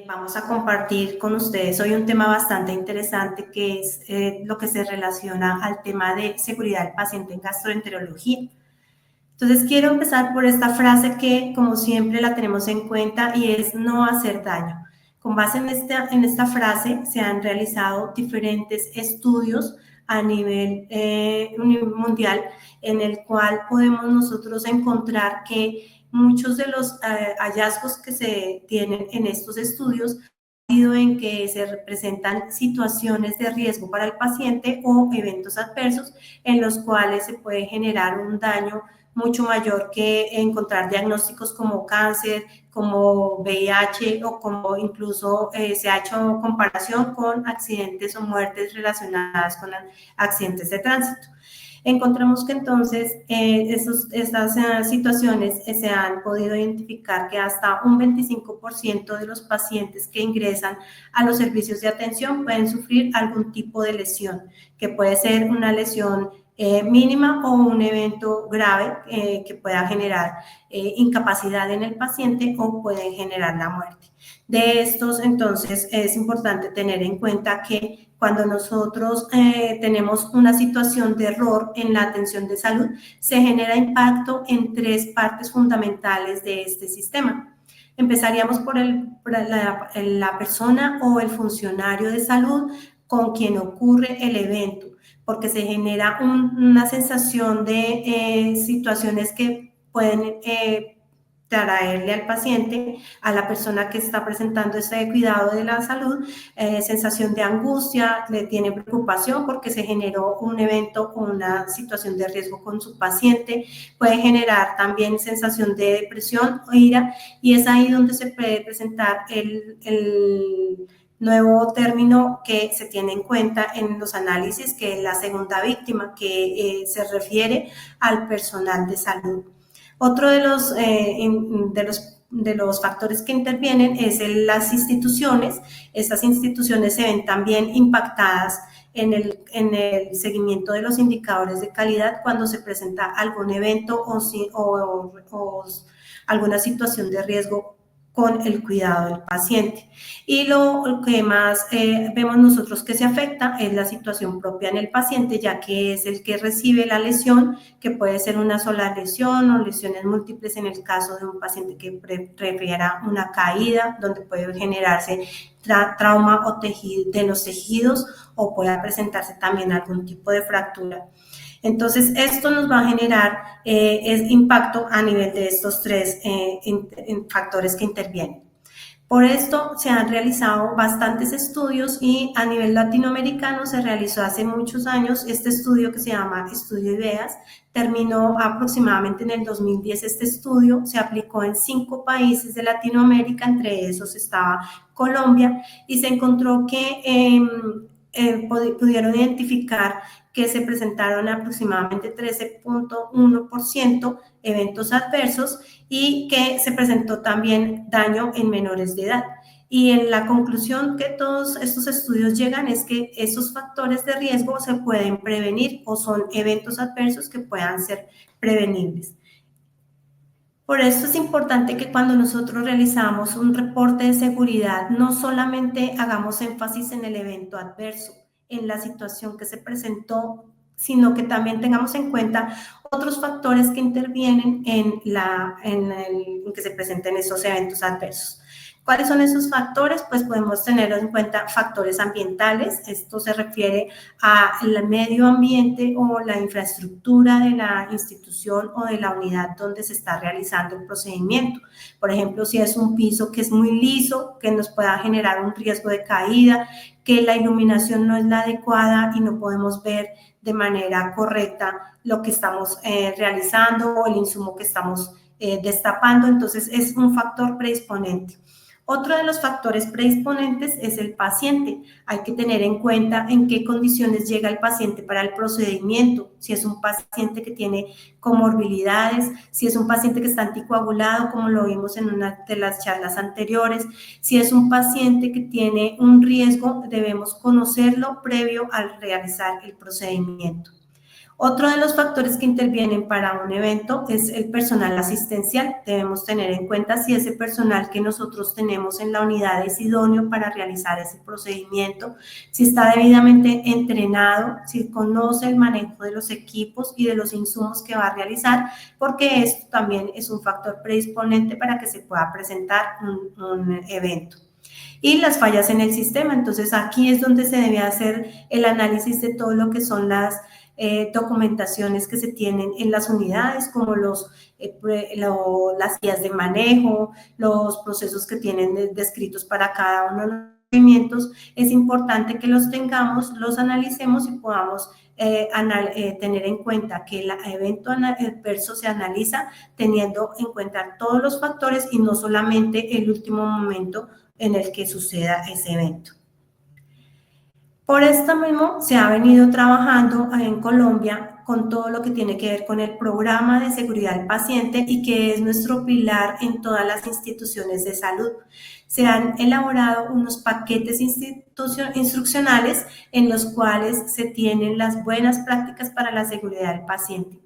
Vamos a compartir con ustedes hoy un tema bastante interesante que es lo que se relaciona al tema de seguridad del paciente en gastroenterología. Entonces quiero empezar por esta frase que como siempre la tenemos en cuenta y es no hacer daño. Con base en esta frase se han realizado diferentes estudios a nivel mundial en el cual podemos nosotros encontrar que muchos de los hallazgos que se tienen en estos estudios han sido en que se representan situaciones de riesgo para el paciente o eventos adversos en los cuales se puede generar un daño mucho mayor que encontrar diagnósticos como cáncer, como VIH o como incluso se ha hecho comparación con accidentes o muertes relacionadas con accidentes de tránsito. Encontramos que entonces estas situaciones se han podido identificar que hasta un 25% de los pacientes que ingresan a los servicios de atención pueden sufrir algún tipo de lesión, que puede ser una lesión mínima o un evento grave que pueda generar incapacidad en el paciente o puede generar la muerte. De estos, entonces, es importante tener en cuenta que cuando nosotros tenemos una situación de error en la atención de salud, se genera impacto en tres partes fundamentales de este sistema. Empezaríamos por la persona o el funcionario de salud con quien ocurre el evento, porque se genera una sensación de situaciones que pueden traerle al paciente, a la persona que está presentando este cuidado de la salud, sensación de angustia, le tiene preocupación porque se generó un evento o una situación de riesgo con su paciente, puede generar también sensación de depresión o ira, y es ahí donde se puede presentar el nuevo término que se tiene en cuenta en los análisis, que es la segunda víctima, que se refiere al personal de salud. Otro de los factores que intervienen es las instituciones. Estas instituciones se ven también impactadas en el seguimiento de los indicadores de calidad cuando se presenta algún evento o alguna situación de riesgo con el cuidado del paciente. Y lo que más vemos nosotros que se afecta es la situación propia en el paciente, ya que es el que recibe la lesión, que puede ser una sola lesión o lesiones múltiples en el caso de un paciente que refiera una caída, donde puede generarse trauma o de los tejidos o pueda presentarse también algún tipo de fractura. Entonces, esto nos va a generar impacto a nivel de estos tres factores que intervienen. Por esto se han realizado bastantes estudios y a nivel latinoamericano se realizó hace muchos años este estudio que se llama Estudio IDEAS. Terminó aproximadamente en el 2010 este estudio, se aplicó en 5 países de Latinoamérica, entre esos estaba Colombia, y se encontró que pudieron identificar que se presentaron aproximadamente 13.1% eventos adversos y que se presentó también daño en menores de edad. Y en la conclusión que todos estos estudios llegan es que esos factores de riesgo se pueden prevenir o son eventos adversos que puedan ser prevenibles. Por eso es importante que cuando nosotros realizamos un reporte de seguridad, no solamente hagamos énfasis en el evento adverso, en la situación que se presentó, sino que también tengamos en cuenta otros factores que intervienen en que se presenten esos eventos adversos. ¿Cuáles son esos factores? Pues podemos tener en cuenta factores ambientales. Esto se refiere al medio ambiente o la infraestructura de la institución o de la unidad donde se está realizando el procedimiento. Por ejemplo, si es un piso que es muy liso, que nos pueda generar un riesgo de caída, que la iluminación no es la adecuada y no podemos ver de manera correcta lo que estamos realizando o el insumo que estamos destapando. Entonces, es un factor predisponente. Otro de los factores predisponentes es el paciente. Hay que tener en cuenta en qué condiciones llega el paciente para el procedimiento, si es un paciente que tiene comorbilidades, si es un paciente que está anticoagulado, como lo vimos en una de las charlas anteriores, si es un paciente que tiene un riesgo, debemos conocerlo previo al realizar el procedimiento. Otro de los factores que intervienen para un evento es el personal asistencial. Debemos tener en cuenta si ese personal que nosotros tenemos en la unidad es idóneo para realizar ese procedimiento, si está debidamente entrenado, si conoce el manejo de los equipos y de los insumos que va a realizar, porque esto también es un factor predisponente para que se pueda presentar un evento. Y las fallas en el sistema. Entonces, aquí es donde se debe hacer el análisis de todo lo que son las documentaciones que se tienen en las unidades, como las guías de manejo, los procesos que tienen descritos para cada uno de los movimientos. Es importante que los tengamos, los analicemos y podamos tener en cuenta que el evento adverso se analiza teniendo en cuenta todos los factores y no solamente el último momento en el que suceda ese evento. Por esto mismo se ha venido trabajando en Colombia con todo lo que tiene que ver con el programa de seguridad del paciente y que es nuestro pilar en todas las instituciones de salud. Se han elaborado unos paquetes instruccionales en los cuales se tienen las buenas prácticas para la seguridad del paciente.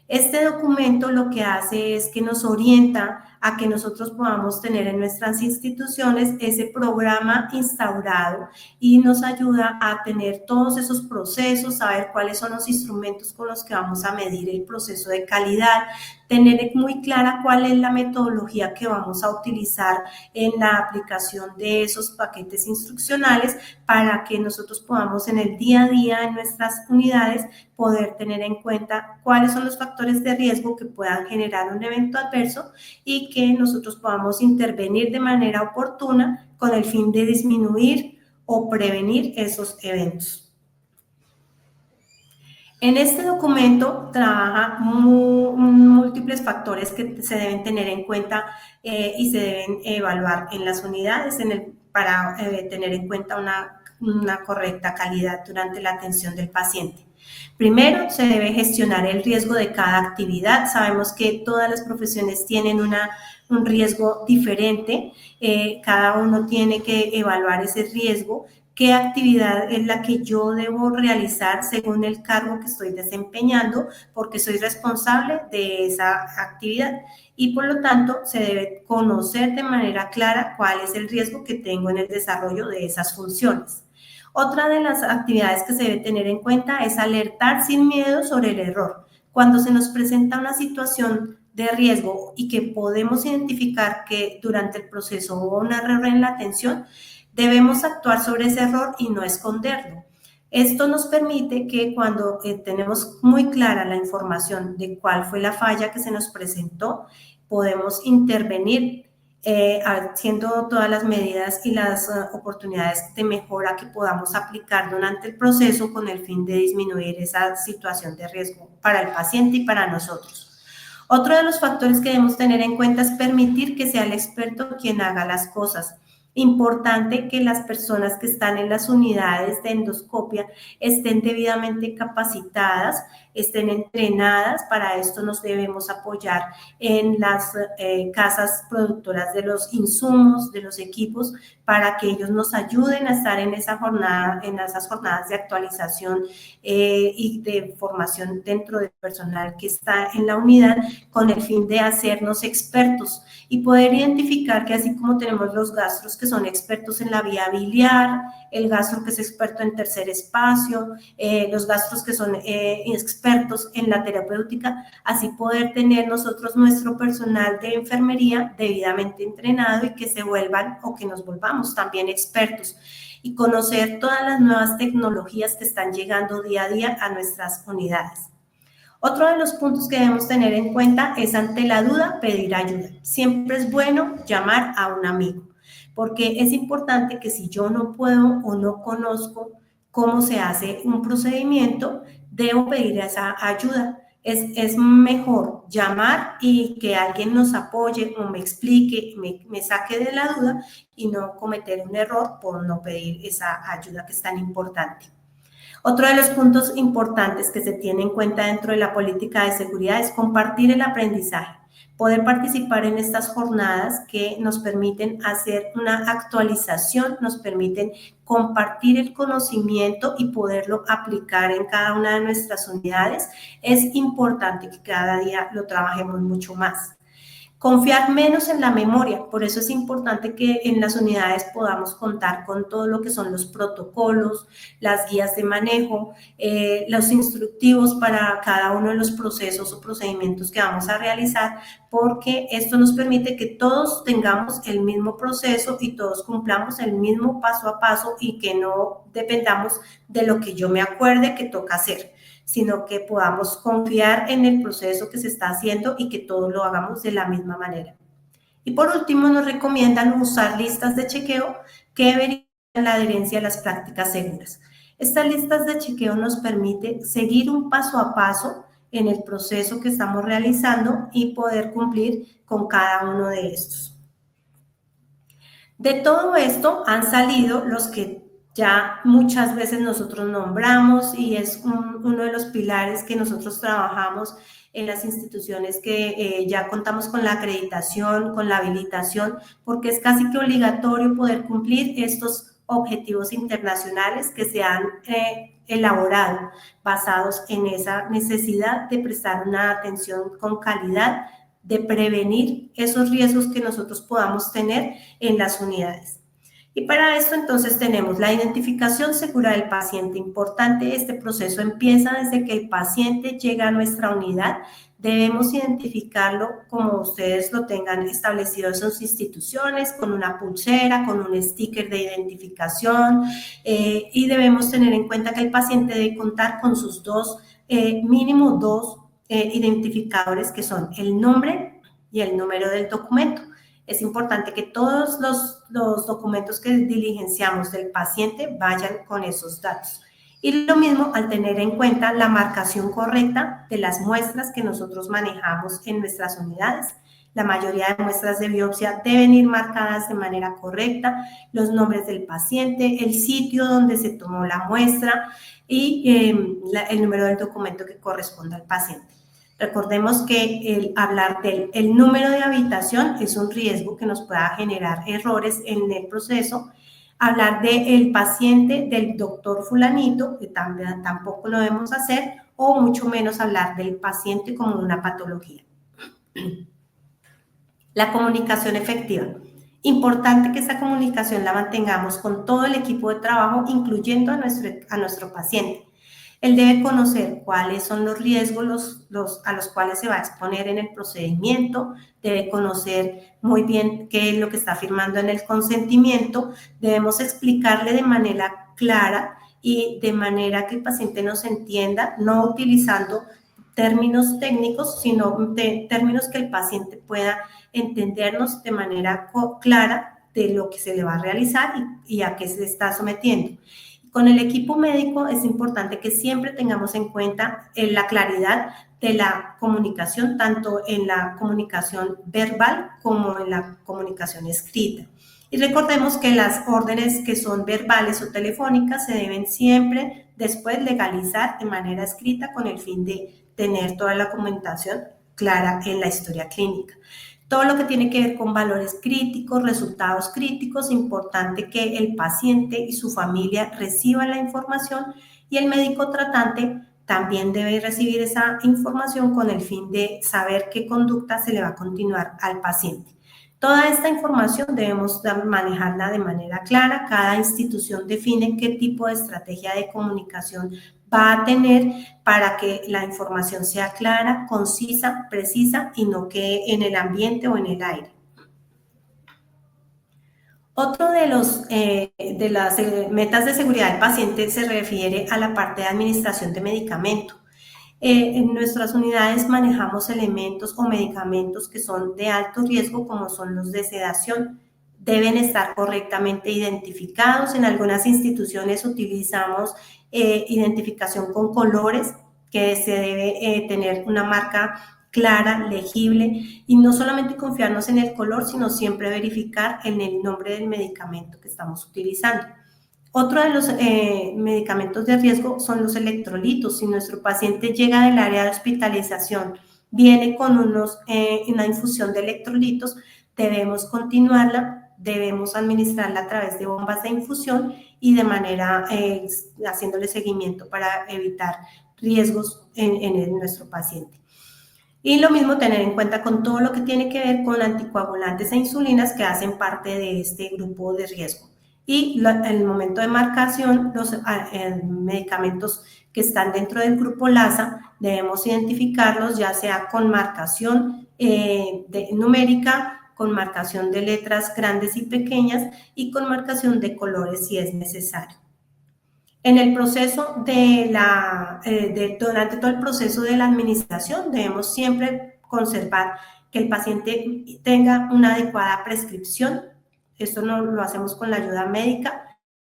Este documento lo que hace es que nos orienta a que nosotros podamos tener en nuestras instituciones ese programa instaurado y nos ayuda a tener todos esos procesos, saber cuáles son los instrumentos con los que vamos a medir el proceso de calidad, tener muy clara cuál es la metodología que vamos a utilizar en la aplicación de esos paquetes instruccionales para que nosotros podamos en el día a día en nuestras unidades poder tener en cuenta cuáles son los factores de riesgo que puedan generar un evento adverso y que nosotros podamos intervenir de manera oportuna con el fin de disminuir o prevenir esos eventos. En este documento trabaja múltiples factores que se deben tener en cuenta y se deben evaluar en las unidades para tener en cuenta una correcta calidad durante la atención del paciente. Primero, se debe gestionar el riesgo de cada actividad. Sabemos que todas las profesiones tienen un riesgo diferente. Cada uno tiene que evaluar ese riesgo. ¿Qué actividad es la que yo debo realizar según el cargo que estoy desempeñando? Porque soy responsable de esa actividad y por lo tanto se debe conocer de manera clara cuál es el riesgo que tengo en el desarrollo de esas funciones. Otra de las actividades que se debe tener en cuenta es alertar sin miedo sobre el error. Cuando se nos presenta una situación de riesgo y que podemos identificar que durante el proceso hubo un error en la atención, debemos actuar sobre ese error y no esconderlo. Esto nos permite que cuando tenemos muy clara la información de cuál fue la falla que se nos presentó, podemos intervenir haciendo todas las medidas y las oportunidades de mejora que podamos aplicar durante el proceso con el fin de disminuir esa situación de riesgo para el paciente y para nosotros. Otro de los factores que debemos tener en cuenta es permitir que sea el experto quien haga las cosas. Importante que las personas que están en las unidades de endoscopia estén debidamente capacitadas, estén entrenadas. Para esto nos debemos apoyar en las casas productoras de los insumos, de los equipos, para que ellos nos ayuden a estar en esa jornada, en esas jornadas de actualización y de formación dentro del personal que está en la unidad, con el fin de hacernos expertos y poder identificar que así como tenemos los gastros que son expertos en la vía biliar, el gastro que es experto en tercer espacio, los gastros que son expertos en la terapéutica, así poder tener nosotros nuestro personal de enfermería debidamente entrenado y que se vuelvan o que nos volvamos también expertos y conocer todas las nuevas tecnologías que están llegando día a día a nuestras unidades. Otro de los puntos que debemos tener en cuenta es ante la duda pedir ayuda. Siempre es bueno llamar a un amigo, porque es importante que si yo no puedo o no conozco cómo se hace un procedimiento, debo pedir esa ayuda. Es mejor llamar y que alguien nos apoye o me explique, me saque de la duda y no cometer un error por no pedir esa ayuda que es tan importante. Otro de los puntos importantes que se tiene en cuenta dentro de la política de seguridad es compartir el aprendizaje, poder participar en estas jornadas que nos permiten hacer una actualización, nos permiten compartir el conocimiento y poderlo aplicar en cada una de nuestras unidades. Es importante que cada día lo trabajemos mucho más. Confiar menos en la memoria, por eso es importante que en las unidades podamos contar con todo lo que son los protocolos, las guías de manejo, los instructivos para cada uno de los procesos o procedimientos que vamos a realizar, porque esto nos permite que todos tengamos el mismo proceso y todos cumplamos el mismo paso a paso y que no dependamos de lo que yo me acuerde que toca hacer, sino que podamos confiar en el proceso que se está haciendo y que todos lo hagamos de la misma manera. Y por último, nos recomiendan usar listas de chequeo que verifican la adherencia a las prácticas seguras. Estas listas de chequeo nos permiten seguir un paso a paso en el proceso que estamos realizando y poder cumplir con cada uno de estos. De todo esto han salido los que ya muchas veces nosotros nombramos y es uno de los pilares que nosotros trabajamos en las instituciones que ya contamos con la acreditación, con la habilitación, porque es casi que obligatorio poder cumplir estos objetivos internacionales que se han elaborado basados en esa necesidad de prestar una atención con calidad, de prevenir esos riesgos que nosotros podamos tener en las unidades. Y para esto entonces tenemos la identificación segura del paciente. Importante, este proceso empieza desde que el paciente llega a nuestra unidad. Debemos identificarlo como ustedes lo tengan establecido en sus instituciones, con una pulsera, con un sticker de identificación y debemos tener en cuenta que el paciente debe contar con sus mínimo dos identificadores que son el nombre y el número del documento. Es importante que todos los documentos que diligenciamos del paciente vayan con esos datos. Y lo mismo al tener en cuenta la marcación correcta de las muestras que nosotros manejamos en nuestras unidades. La mayoría de muestras de biopsia deben ir marcadas de manera correcta, los nombres del paciente, el sitio donde se tomó la muestra y el número del documento que corresponde al paciente. Recordemos que el hablar del número de habitación es un riesgo que nos pueda generar errores en el proceso. Hablar del paciente, del doctor fulanito, que tampoco lo debemos hacer, o mucho menos hablar del paciente como una patología. La comunicación efectiva. Importante que esa comunicación la mantengamos con todo el equipo de trabajo, incluyendo a nuestro paciente. Él debe conocer cuáles son los riesgos a los cuales se va a exponer en el procedimiento, debe conocer muy bien qué es lo que está firmando en el consentimiento, debemos explicarle de manera clara y de manera que el paciente nos entienda, no utilizando términos técnicos, sino de términos que el paciente pueda entendernos de manera clara de lo que se le va a realizar y a qué se está sometiendo. Con el equipo médico es importante que siempre tengamos en cuenta la claridad de la comunicación, tanto en la comunicación verbal como en la comunicación escrita. Y recordemos que las órdenes que son verbales o telefónicas se deben siempre después legalizar de manera escrita con el fin de tener toda la documentación clara en la historia clínica. Todo lo que tiene que ver con valores críticos, resultados críticos, importante que el paciente y su familia reciban la información y el médico tratante también debe recibir esa información con el fin de saber qué conducta se le va a continuar al paciente. Toda esta información debemos manejarla de manera clara. Cada institución define qué tipo de estrategia de comunicación va a tener para que la información sea clara, concisa, precisa y no quede en el ambiente o en el aire. Otro de las metas de seguridad del paciente se refiere a la parte de administración de medicamento. En nuestras unidades manejamos elementos o medicamentos que son de alto riesgo, como son los de sedación. Deben estar correctamente identificados. En algunas instituciones utilizamos identificación con colores que se debe tener una marca clara, legible, y no solamente confiarnos en el color, sino siempre verificar en el nombre del medicamento que estamos utilizando. Otro de los medicamentos de riesgo son los electrolitos. Si nuestro paciente llega del área de hospitalización, viene con una infusión de electrolitos, debemos continuarla, debemos administrarla a través de bombas de infusión y de manera haciéndole seguimiento para evitar riesgos en nuestro paciente. Y lo mismo tener en cuenta con todo lo que tiene que ver con anticoagulantes e insulinas que hacen parte de este grupo de riesgo. Y en el momento de marcación, los medicamentos que están dentro del grupo LASA, debemos identificarlos ya sea con marcación numérica, con marcación de letras grandes y pequeñas y con marcación de colores si es necesario. En el proceso durante todo el proceso de la administración, debemos siempre conservar que el paciente tenga una adecuada prescripción. Esto lo hacemos con la ayuda médica.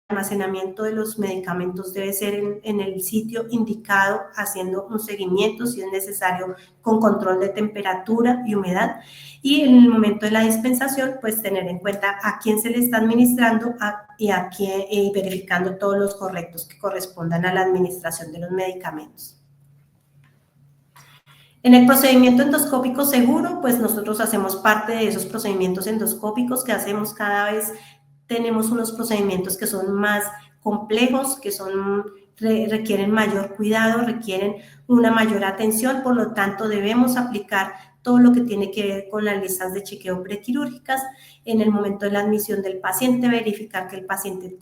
El almacenamiento de los medicamentos debe ser en el sitio indicado, haciendo un seguimiento, si es necesario, con control de temperatura y humedad. Y en el momento de la dispensación, pues tener en cuenta a quién se le está administrando y verificando todos los correctos que correspondan a la administración de los medicamentos. En el procedimiento endoscópico seguro, pues nosotros hacemos parte de esos procedimientos endoscópicos que hacemos cada vez. Tenemos unos procedimientos que son más complejos, que requieren mayor cuidado, requieren una mayor atención, por lo tanto debemos aplicar todo lo que tiene que ver con las listas de chequeo prequirúrgicas. En el momento de la admisión del paciente, verificar que el paciente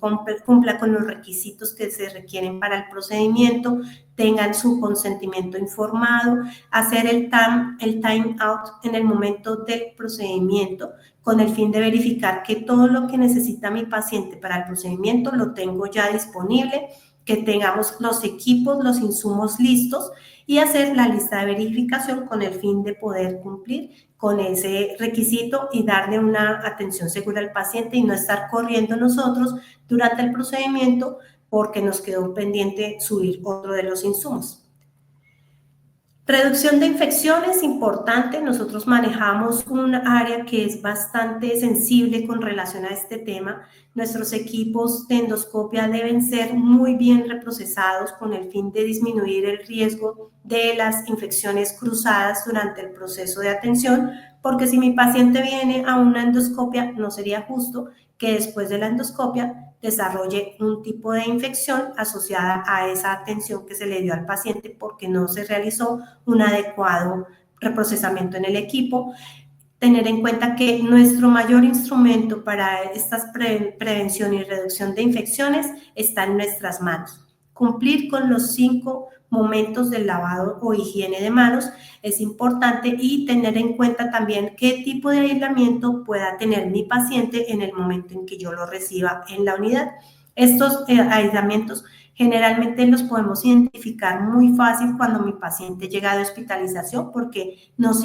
cumpla con los requisitos que se requieren para el procedimiento, tengan su consentimiento informado, hacer el time out en el momento del procedimiento con el fin de verificar que todo lo que necesita mi paciente para el procedimiento lo tengo ya disponible, que tengamos los equipos, los insumos listos y hacer la lista de verificación con el fin de poder cumplir con ese requisito y darle una atención segura al paciente y no estar corriendo nosotros durante el procedimiento porque nos quedó pendiente subir otro de los insumos. Reducción de infecciones, importante. Nosotros manejamos un área que es bastante sensible con relación a este tema. Nuestros equipos de endoscopia deben ser muy bien reprocesados con el fin de disminuir el riesgo de las infecciones cruzadas durante el proceso de atención, porque si mi paciente viene a una endoscopia, no sería justo que después de la endoscopia desarrolle un tipo de infección asociada a esa atención que se le dio al paciente porque no se realizó un adecuado reprocesamiento en el equipo. Tener en cuenta que nuestro mayor instrumento para esta prevención y reducción de infecciones está en nuestras manos. Cumplir con los 5 momentos del lavado o higiene de manos es importante y tener en cuenta también qué tipo de aislamiento pueda tener mi paciente en el momento en que yo lo reciba en la unidad. Estos aislamientos generalmente los podemos identificar muy fácil cuando mi paciente llega de hospitalización porque nos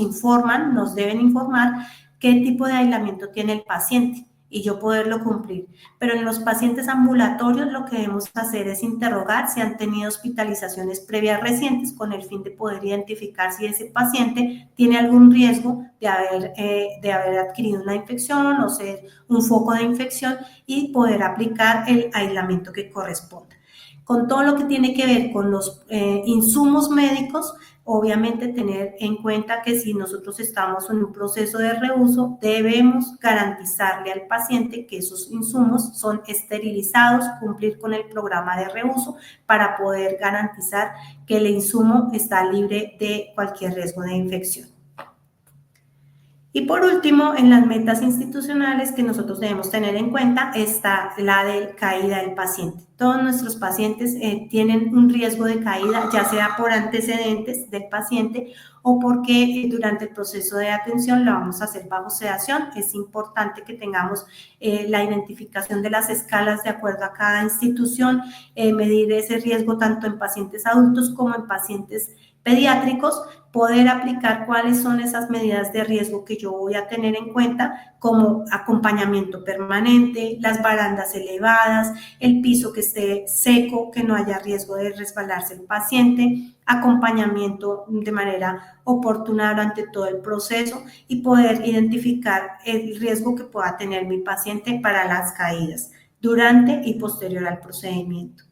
deben informar qué tipo de aislamiento tiene el paciente y yo poderlo cumplir. Pero en los pacientes ambulatorios lo que debemos hacer es interrogar si han tenido hospitalizaciones previas recientes con el fin de poder identificar si ese paciente tiene algún riesgo de haber adquirido una infección o ser un foco de infección y poder aplicar el aislamiento que corresponda. Con todo lo que tiene que ver con los insumos médicos, obviamente tener en cuenta que si nosotros estamos en un proceso de reuso, debemos garantizarle al paciente que esos insumos son esterilizados, cumplir con el programa de reuso para poder garantizar que el insumo está libre de cualquier riesgo de infección. Y por último, en las metas institucionales que nosotros debemos tener en cuenta está la de caída del paciente. Todos nuestros pacientes tienen un riesgo de caída, ya sea por antecedentes del paciente o porque durante el proceso de atención lo vamos a hacer bajo sedación. Es importante que tengamos la identificación de las escalas de acuerdo a cada institución, medir ese riesgo tanto en pacientes adultos como en pacientes pediátricos poder aplicar cuáles son esas medidas de riesgo que yo voy a tener en cuenta, como acompañamiento permanente, las barandas elevadas, el piso que esté seco, que no haya riesgo de resbalarse el paciente, acompañamiento de manera oportuna durante todo el proceso y poder identificar el riesgo que pueda tener mi paciente para las caídas durante y posterior al procedimiento.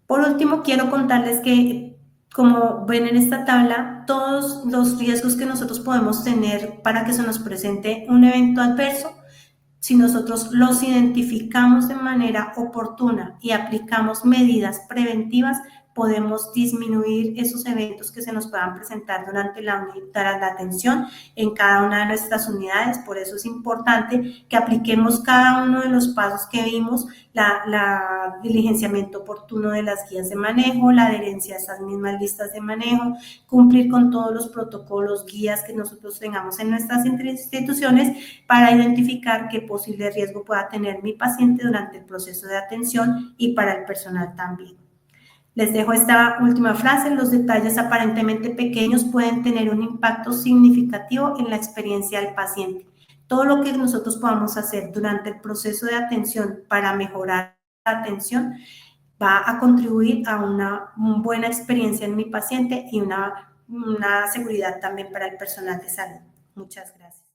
Por último, quiero contarles que, como ven en esta tabla, todos los riesgos que nosotros podemos tener para que se nos presente un evento adverso, si nosotros los identificamos de manera oportuna y aplicamos medidas preventivas, podemos disminuir esos eventos que se nos puedan presentar durante la atención en cada una de nuestras unidades. Por eso es importante que apliquemos cada uno de los pasos que vimos, la diligenciamiento oportuno de las guías de manejo, la adherencia a estas mismas listas de manejo, cumplir con todos los protocolos, guías que nosotros tengamos en nuestras instituciones para identificar qué posible riesgo pueda tener mi paciente durante el proceso de atención y para el personal también. Les dejo esta última frase: los detalles aparentemente pequeños pueden tener un impacto significativo en la experiencia del paciente. Todo lo que nosotros podamos hacer durante el proceso de atención para mejorar la atención va a contribuir a una buena experiencia en mi paciente y una seguridad también para el personal de salud. Muchas gracias.